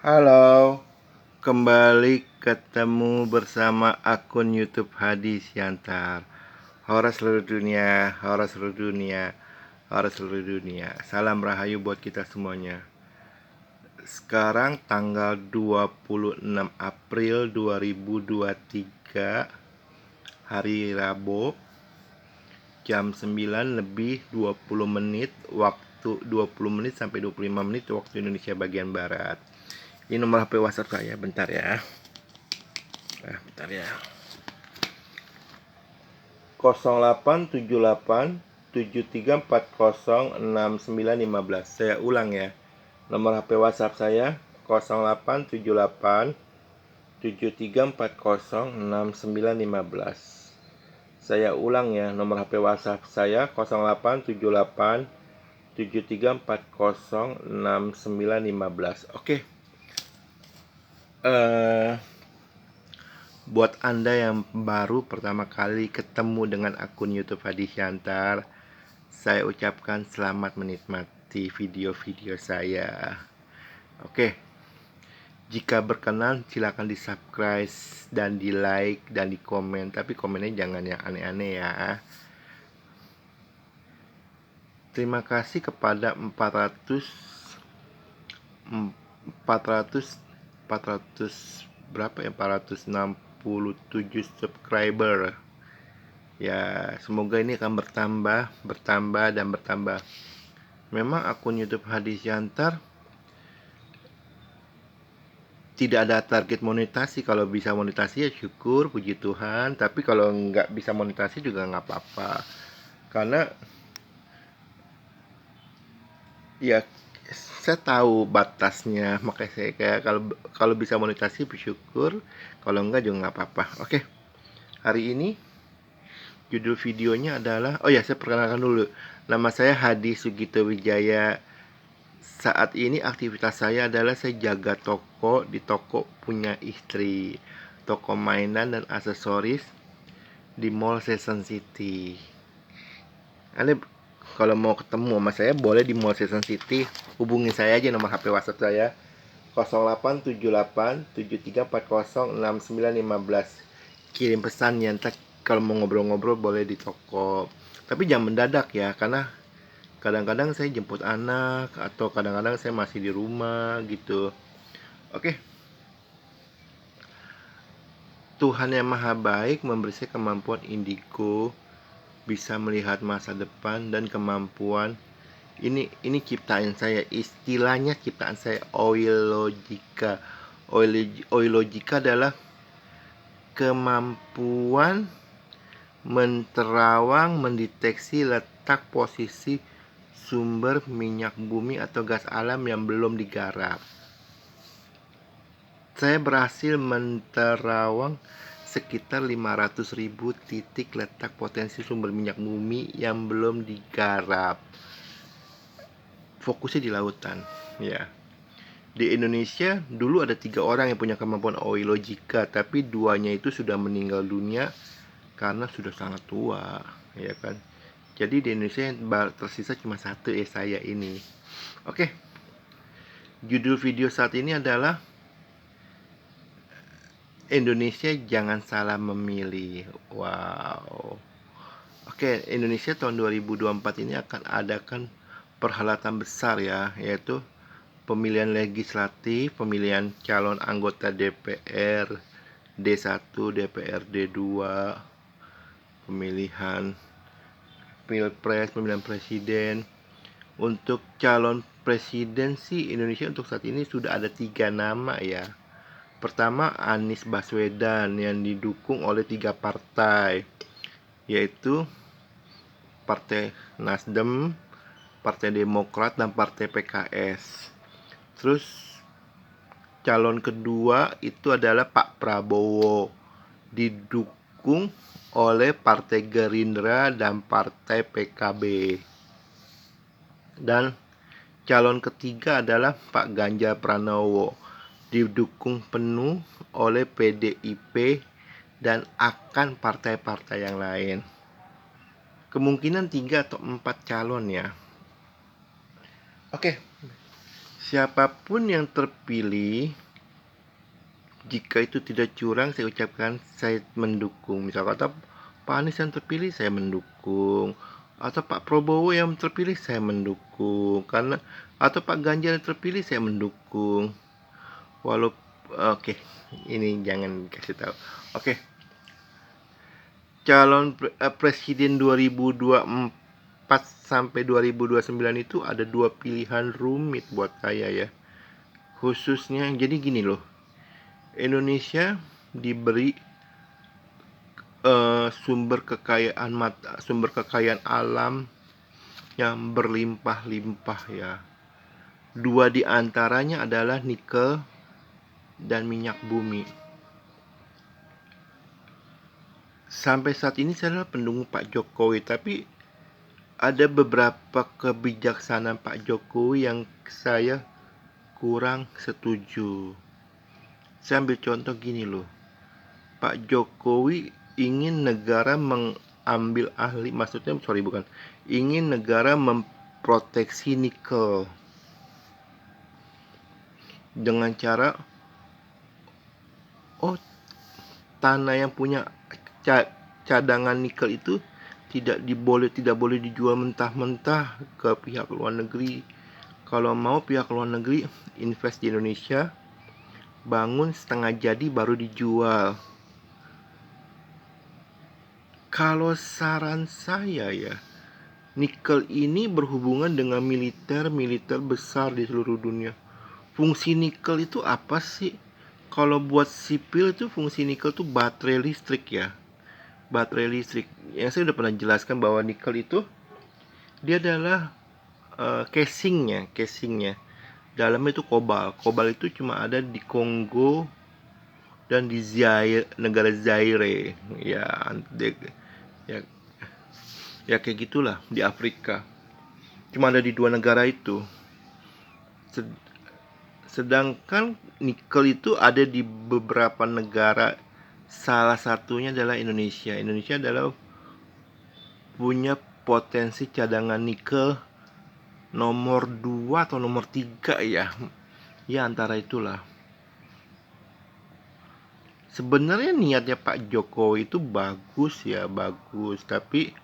Halo, kembali ketemu bersama akun YouTube Hadi Siantar. Horor seluruh dunia, horor seluruh dunia, horor seluruh dunia. Salam rahayu buat kita semuanya. Sekarang tanggal 26 April 2023, hari Rabu, jam 9 lebih 20 menit waktu 20 menit sampai 25 menit waktu Indonesia bagian barat. Ini nomor HP WhatsApp saya, bentar ya. Bentar ya. 087873406915. Saya ulang ya. Nomor HP WhatsApp saya 087873406915. Saya ulang ya, nomor HP WhatsApp saya 087873406915. Oke. Buat Anda yang baru pertama kali ketemu dengan akun YouTube Hadi Siantar, saya ucapkan selamat menikmati video-video saya. Oke, jika berkenan silakan di subscribe dan di like dan di komen, tapi komennya jangan yang aneh-aneh ya. Terima kasih kepada 400 berapa ya, 467 subscriber ya. Semoga ini akan bertambah dan bertambah. Memang akun YouTube Hadi Siantar tidak ada target monetasi. Kalau bisa monetasi ya syukur, puji Tuhan. Tapi kalau nggak bisa monetasi juga nggak apa-apa, karena ya saya tahu batasnya. Makanya saya kayak kalau bisa monetasi bersyukur, kalau enggak juga nggak apa-apa. Oke, hari ini judul videonya adalah, oh ya, saya perkenalkan dulu. Nama saya Hadi Sugito Wijaya. Saat ini aktivitas saya adalah saya jaga toko di toko punya istri, toko mainan dan aksesoris di Mall Season City. Anda kalau mau ketemu sama saya boleh di Mall Season City, hubungi saya aja, nomor HP WhatsApp saya 087873406915. Kirim pesan ya, entar kalau mau ngobrol-ngobrol boleh di toko. Tapi jangan mendadak ya, karena kadang-kadang saya jemput anak atau kadang-kadang saya masih di rumah gitu. Oke. Tuhan yang Maha Baik memberi saya kemampuan indigo, bisa melihat masa depan dan kemampuan ini ciptaan saya, istilahnya ciptaan saya, oilogika. Oilogika adalah kemampuan menterawang, mendeteksi letak posisi sumber minyak bumi atau gas alam yang belum digarap. Saya berhasil menterawang sekitar 500.000 titik letak potensi sumber minyak bumi yang belum digarap. Fokusnya di lautan, ya. Di Indonesia dulu ada 3 orang yang punya kemampuan oilogika, tapi 2-nya itu sudah meninggal dunia karena sudah sangat tua, ya kan. Jadi di Indonesia tersisa cuma 1, saya ini. Oke. Judul video saat ini adalah Indonesia jangan salah memilih. Wow. Oke, Indonesia tahun 2024 ini akan adakan perhelatan besar ya, yaitu pemilihan legislatif, pemilihan calon anggota DPR D1, DPRD 2, pemilihan Pilpres, pemilihan presiden. Untuk calon presiden sih Indonesia untuk saat ini sudah ada 3 nama ya. Pertama, Anies Baswedan yang didukung oleh 3 partai, yaitu Partai Nasdem, Partai Demokrat, dan Partai PKS. Terus calon kedua itu adalah Pak Prabowo, didukung oleh Partai Gerindra dan Partai PKB. Dan calon ketiga adalah Pak Ganjar Pranowo, didukung penuh oleh PDIP dan akan partai-partai yang lain. Kemungkinan 3 atau 4 calon ya. Oke. Siapapun yang terpilih, jika itu tidak curang, saya ucapkan saya mendukung. Misal kata Pak Anies yang terpilih, saya mendukung. Atau Pak Prabowo yang terpilih, saya mendukung. Atau Pak Ganjar yang terpilih, saya mendukung. Oke, ini jangan kasih tahu. Oke, calon presiden 2024 sampai 2029 itu ada dua pilihan rumit buat saya ya. Khususnya jadi gini loh. Indonesia diberi sumber kekayaan alam yang berlimpah-limpah ya. Dua di antaranya adalah nikel dan minyak bumi. Sampai saat ini saya adalah pendukung Pak Jokowi, tapi ada beberapa kebijaksanaan Pak Jokowi yang saya kurang setuju. Saya ambil contoh gini loh. Pak Jokowi ingin negara ingin negara memproteksi nikel dengan cara tanah yang punya cadangan nikel itu tidak boleh dijual mentah-mentah ke pihak luar negeri. Kalau mau pihak luar negeri invest di Indonesia, bangun setengah jadi baru dijual. Kalau saran saya ya, nikel ini berhubungan dengan militer besar di seluruh dunia. Fungsi nikel itu apa sih? Kalau buat sipil itu fungsi nikel itu baterai listrik ya. Baterai listrik. Yang saya udah pernah jelaskan bahwa nikel itu dia adalah casingnya. Dalamnya itu kobalt. Kobalt itu cuma ada di Kongo dan di negara Zaire. Ya kayak gitulah di Afrika. Cuma ada di dua negara itu. Sedangkan nikel itu ada di beberapa negara. Salah satunya adalah Indonesia. Indonesia adalah punya potensi cadangan nikel nomor 2 atau nomor 3 ya. Ya antara itulah. Sebenarnya niatnya Pak Jokowi itu bagus, tapi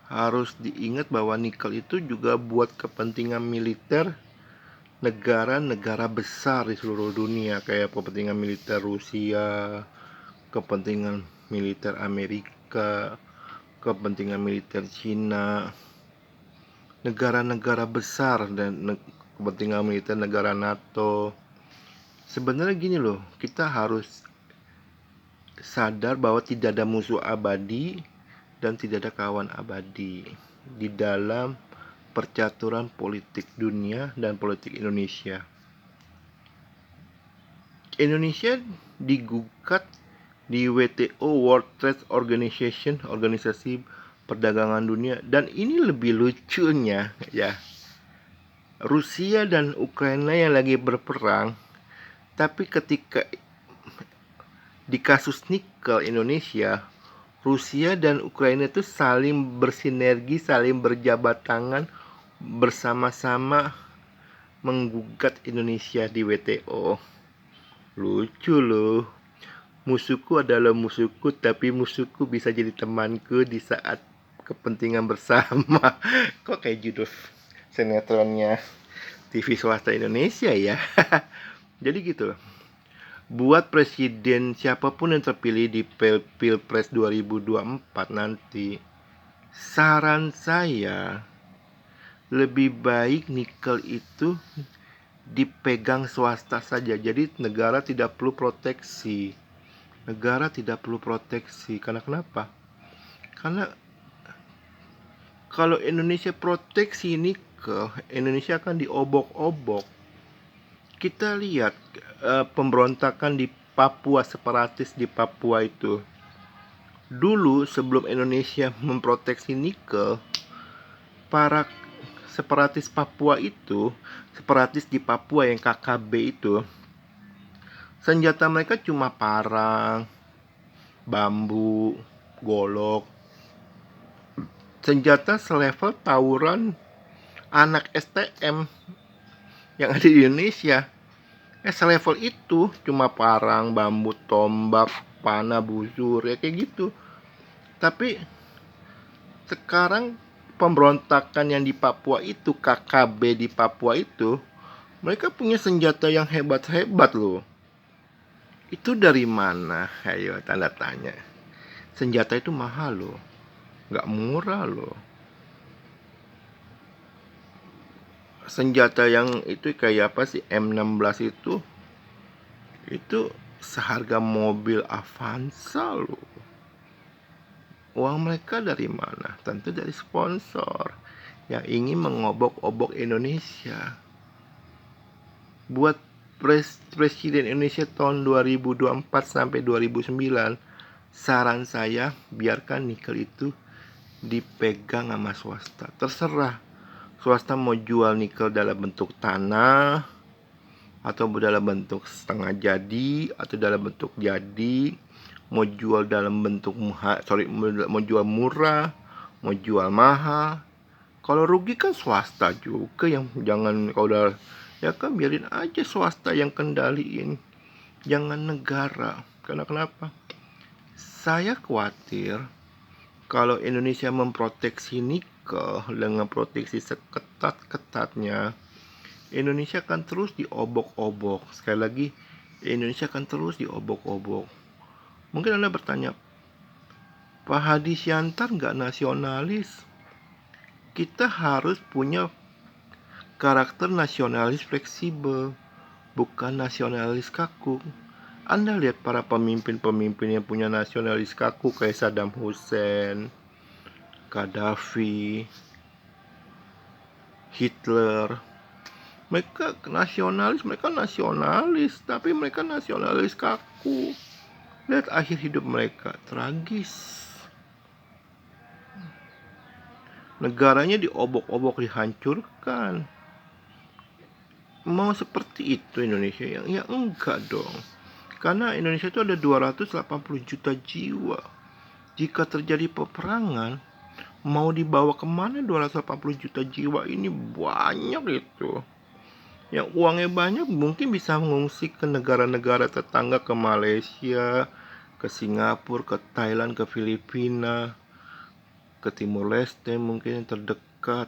harus diingat bahwa nikel itu juga buat kepentingan militer negara-negara besar di seluruh dunia, kayak kepentingan militer Rusia, kepentingan militer Amerika, kepentingan militer Cina, negara-negara besar dan kepentingan militer negara NATO. Sebenarnya gini loh, kita harus sadar bahwa tidak ada musuh abadi dan tidak ada kawan abadi di dalam percaturan politik dunia dan politik Indonesia. Indonesia digugat di WTO, World Trade Organization, organisasi perdagangan dunia, dan ini lebih lucunya ya. Rusia dan Ukraina yang lagi berperang, tapi ketika di kasus nikel Indonesia, Rusia dan Ukraina itu saling bersinergi, saling berjabat tangan, bersama-sama menggugat Indonesia di WTO. Lucu loh. Musuhku adalah musuhku, tapi musuhku bisa jadi temanku di saat kepentingan bersama. Kok kayak judul sinetronnya TV swasta Indonesia ya. Jadi gitu. Buat presiden siapapun yang terpilih di Pilpres 2024 nanti, saran saya lebih baik nikel itu dipegang swasta saja. Jadi negara tidak perlu proteksi. Karena kenapa? Karena kalau Indonesia proteksi nikel, Indonesia akan diobok-obok. Kita lihat pemberontakan di Papua, separatis di Papua itu. Dulu sebelum Indonesia memproteksi nikel, para separatis Papua itu, separatis di Papua yang KKB itu, senjata mereka cuma parang, bambu, golok. Senjata selevel tawuran anak STM. yang ada di Indonesia. Selevel itu cuma parang, bambu, tombak, panah, busur, ya kayak gitu. Tapi sekarang pemberontakan yang di Papua itu, KKB di Papua itu, mereka punya senjata yang hebat-hebat loh. Itu dari mana? Ayo tanda tanya. Senjata itu mahal loh, nggak murah loh. Senjata yang itu kayak apa sih, M16 itu seharga mobil Avanza loh. Uang mereka dari mana? Tentu dari sponsor yang ingin mengobok-obok Indonesia. Buat Presiden Indonesia tahun 2024 sampai 2009, saran saya biarkan nikel itu dipegang sama swasta. Terserah swasta mau jual nikel dalam bentuk tanah, atau dalam bentuk setengah jadi, atau dalam bentuk jadi, mau jual dalam bentuk mau jual murah, mau jual mahal. Kalau rugi kan swasta juga yang jangan, kalau udah ya kan biarin aja swasta yang kendaliin, jangan negara. Karena kenapa? Saya khawatir kalau Indonesia memproteksi nikel dengan proteksi seketat-ketatnya, Indonesia akan terus diobok-obok. Sekali lagi, Indonesia akan terus diobok-obok. Mungkin Anda bertanya, Pak Hadi Siantar nggak nasionalis? Kita harus punya karakter nasionalis fleksibel, bukan nasionalis kaku. Anda lihat para pemimpin-pemimpin yang punya nasionalis kaku kayak Saddam Hussein, Gaddafi, Hitler. Mereka nasionalis, tapi mereka nasionalis kaku. Lihat akhir hidup mereka, tragis. Negaranya diobok-obok, dihancurkan. Mau seperti itu Indonesia? Ya enggak dong. Karena Indonesia itu ada 280 juta jiwa. Jika terjadi peperangan, mau dibawa kemana 280 juta jiwa ini? Banyak itu. Yang uangnya banyak mungkin bisa mengungsi ke negara-negara tetangga, ke Malaysia, ke Singapura, ke Thailand, ke Filipina, ke Timur Leste mungkin yang terdekat.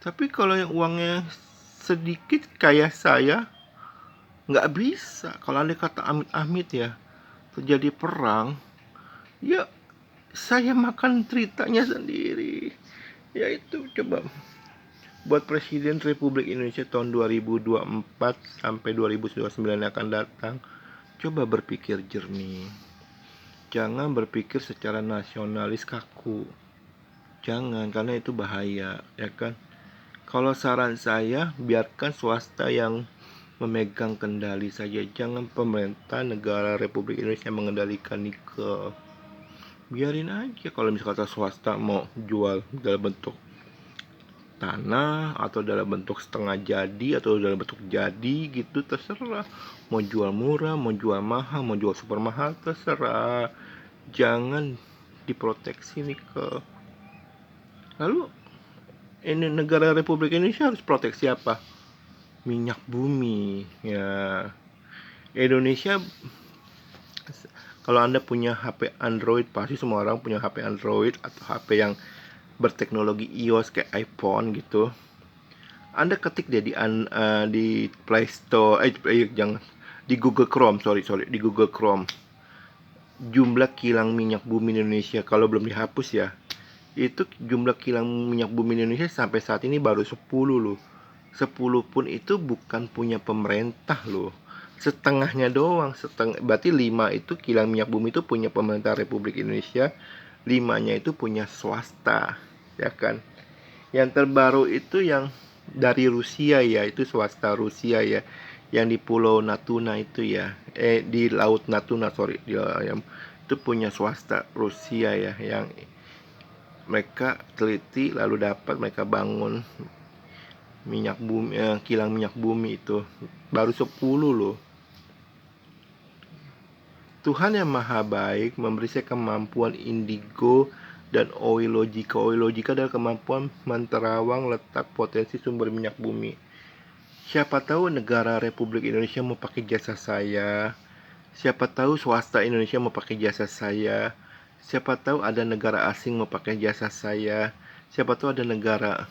Tapi kalau yang uangnya sedikit kayak saya, nggak bisa. Kalau Anda kata amit-amit ya, terjadi perang, ya saya makan ceritanya sendiri. Yaitu coba buat Presiden Republik Indonesia tahun 2024 sampai 2029 yang akan datang, coba berpikir jernih. Jangan berpikir secara nasionalis kaku. Jangan, karena itu bahaya, ya kan? Kalau saran saya, biarkan swasta yang memegang kendali saja. Jangan pemerintah negara Republik Indonesia mengendalikan nikel. Biarin aja kalau misalkan swasta mau jual dalam bentuk tanah, atau dalam bentuk setengah jadi, atau dalam bentuk jadi gitu, terserah. Mau jual murah, mau jual mahal, mau jual super mahal, terserah. Jangan diproteksi nikel. Lalu ini negara Republik Indonesia harus proteksi apa? Minyak bumi. Ya, Indonesia, kalau Anda punya HP Android, pasti semua orang punya HP Android atau HP yang berteknologi iOS kayak iPhone gitu. Anda ketik deh di Play Store, jangan, di Google Chrome, di Google Chrome, jumlah kilang minyak bumi Indonesia. Kalau belum dihapus ya, itu jumlah kilang minyak bumi Indonesia sampai saat ini baru 10 loh. 10 pun itu bukan punya pemerintah loh. Setengahnya doang, berarti 5 itu kilang minyak bumi itu punya pemerintah Republik Indonesia, 5-nya itu punya swasta, ya kan? Yang terbaru itu yang dari Rusia ya, itu swasta Rusia ya, yang di Pulau Natuna itu ya, di Laut Natuna, yang itu punya swasta Rusia ya, yang mereka teliti lalu dapat mereka bangun minyak bumi, kilang minyak bumi itu baru 10 loh. Tuhan yang maha baik memberi saya kemampuan indigo dan oilogika. Oilogika adalah kemampuan menerawang letak potensi sumber minyak bumi. Siapa tahu negara Republik Indonesia mau pakai jasa saya. Siapa tahu swasta Indonesia mau pakai jasa saya. Siapa tahu ada negara asing mau pakai jasa saya. Siapa tahu ada negara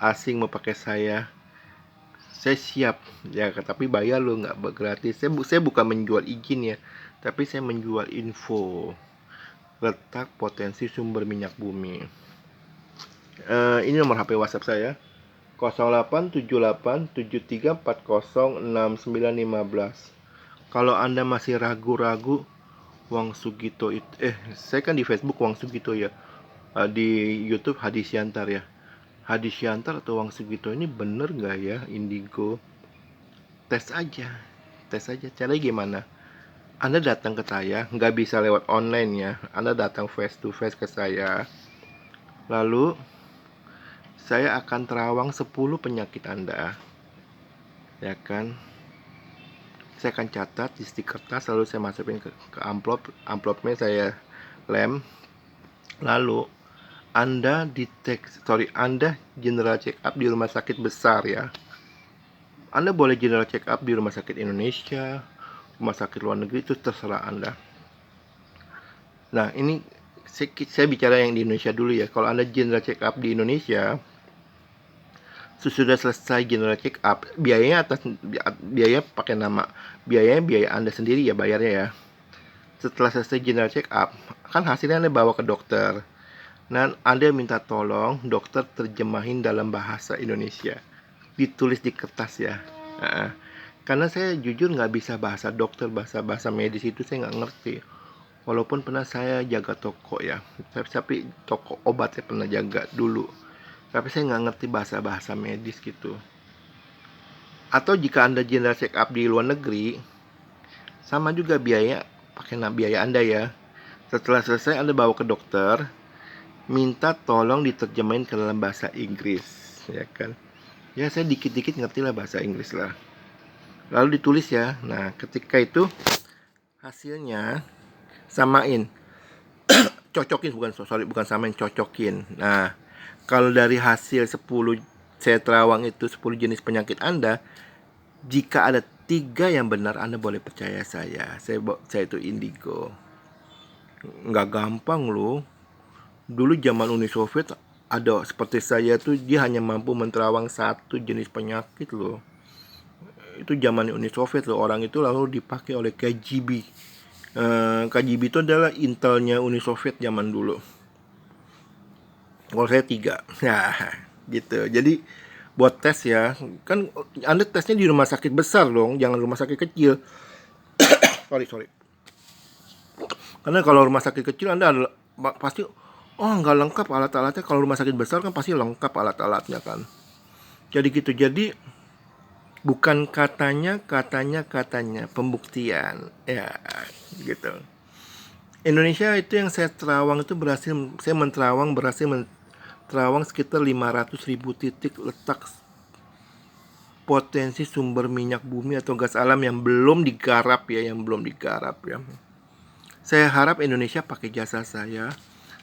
asing mau pakai saya. Saya siap ya, tapi bayar lo, nggak gratis. Saya bukan menjual izin ya, tapi saya menjual info letak potensi sumber minyak bumi. Ini nomor HP WhatsApp saya 087873406915. Kalau Anda masih ragu-ragu, Wang Sugito itu, saya kan di Facebook Wang Sugito ya, di YouTube Hadi Siantar ya. Hadi Siantar atau Wang Sugito ini bener nggak ya Indigo? Tes aja, caranya gimana? Anda datang ke saya, nggak bisa lewat online ya, Anda datang face to face ke saya. Lalu saya akan terawang 10 penyakit Anda, ya kan? Saya akan catat di stiker kertas, lalu saya masukin ke amplopnya saya lem. Lalu Anda Anda general check up di rumah sakit besar ya. Anda boleh general check up di rumah sakit Indonesia, rumah sakit luar negeri, itu terserah Anda. Nah, ini saya bicara yang di Indonesia dulu ya. Kalau Anda general check up di Indonesia, sesudah selesai general check up, biaya pakai nama, biaya Anda sendiri ya bayarnya ya. Setelah selesai general check up, kan hasilnya Anda bawa ke dokter. Nah, Anda minta tolong dokter terjemahin dalam bahasa Indonesia, ditulis di kertas ya. Karena saya jujur nggak bisa bahasa dokter, bahasa medis itu saya nggak ngerti. Walaupun pernah saya jaga toko ya, tapi toko obat saya pernah jaga dulu. Tapi saya nggak ngerti bahasa medis gitu. Atau jika Anda general check up di luar negeri, sama juga biaya, pakai biaya Anda ya. Setelah selesai Anda bawa ke dokter, minta tolong diterjemahin ke dalam bahasa Inggris, ya kan? Ya saya dikit-dikit ngerti lah bahasa Inggris lah. Lalu ditulis ya. Nah, ketika itu hasilnya samain. Cocokin, bukan samain, cocokin. Nah, kalau dari hasil 10 saya terawang itu 10 jenis penyakit Anda, jika ada 3 yang benar, Anda boleh percaya saya. Saya itu Indigo. Nggak gampang loh. Dulu zaman Uni Soviet ada seperti saya tuh, dia hanya mampu menterawang 1 jenis penyakit loh. Itu zaman Uni Soviet loh. Orang itu lalu dipakai oleh KGB. KGB itu adalah intelnya Uni Soviet zaman dulu. Kalau saya 3. Nah, gitu. Jadi buat tes ya, kan Anda tesnya di rumah sakit besar dong, jangan rumah sakit kecil. sorry. Karena kalau rumah sakit kecil Anda pasti nggak lengkap alat-alatnya. Kalau rumah sakit besar kan pasti lengkap alat-alatnya kan. Jadi gitu. Jadi bukan katanya pembuktian ya gitu. Indonesia itu yang saya terawang itu berhasil terawang sekitar 500.000 titik letak potensi sumber minyak bumi atau gas alam yang belum digarap ya. Saya harap Indonesia pakai jasa saya.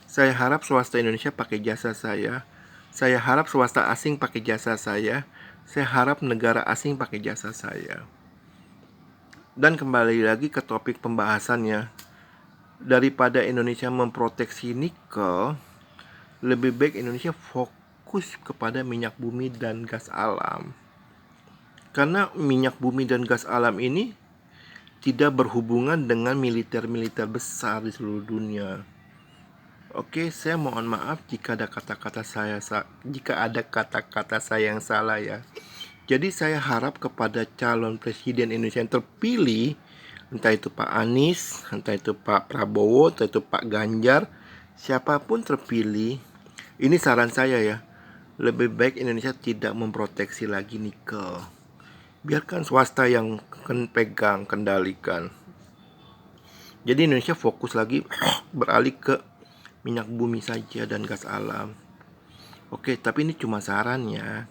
Saya harap swasta Indonesia pakai jasa saya. Saya harap swasta asing pakai jasa saya. Saya harap negara asing pakai jasa saya. Dan kembali lagi ke topik pembahasannya. Daripada Indonesia memproteksi nikel, lebih baik Indonesia fokus kepada minyak bumi dan gas alam. Karena minyak bumi dan gas alam ini tidak berhubungan dengan militer-militer besar di seluruh dunia. Oke, saya mohon maaf jika ada kata-kata saya yang salah ya. Jadi saya harap kepada calon presiden Indonesia yang terpilih, entah itu Pak Anies, entah itu Pak Prabowo, entah itu Pak Ganjar, siapapun terpilih, ini saran saya ya, lebih baik Indonesia tidak memproteksi lagi nikel. Biarkan swasta yang pegang, kendalikan. Jadi Indonesia fokus lagi beralih ke minyak bumi saja dan gas alam. Oke, tapi ini cuma saran ya.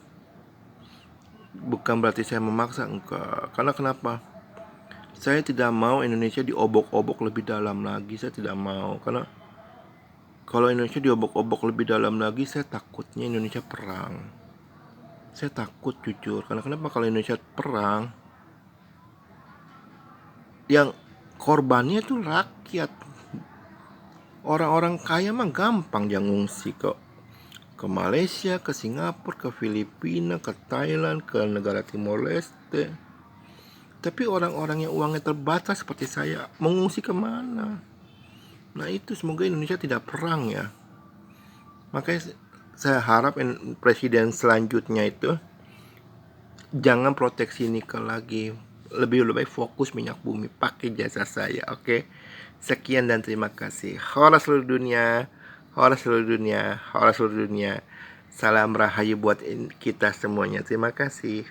Bukan berarti saya memaksa, enggak. Karena kenapa? Saya tidak mau Indonesia diobok-obok lebih dalam lagi. Saya tidak mau. Karena kalau Indonesia diobok-obok lebih dalam lagi, saya takutnya Indonesia perang. Saya takut jujur, karena kenapa? Kalau Indonesia perang, yang korbannya tuh rakyat. Orang-orang kaya mah gampang dia ngungsi ke Malaysia, ke Singapura, ke Filipina, ke Thailand, ke negara Timor Leste. Tapi orang-orang yang uangnya terbatas seperti saya, mengungsi kemana? Nah itu semoga Indonesia tidak perang ya. Makanya saya harap presiden selanjutnya itu jangan proteksi nikel lagi. Lebih baik fokus minyak bumi, pakai jasa saya, oke? Sekian dan terima kasih. Horas seluruh dunia, horas seluruh dunia, horas seluruh dunia. Salam rahayu buat kita semuanya. Terima kasih.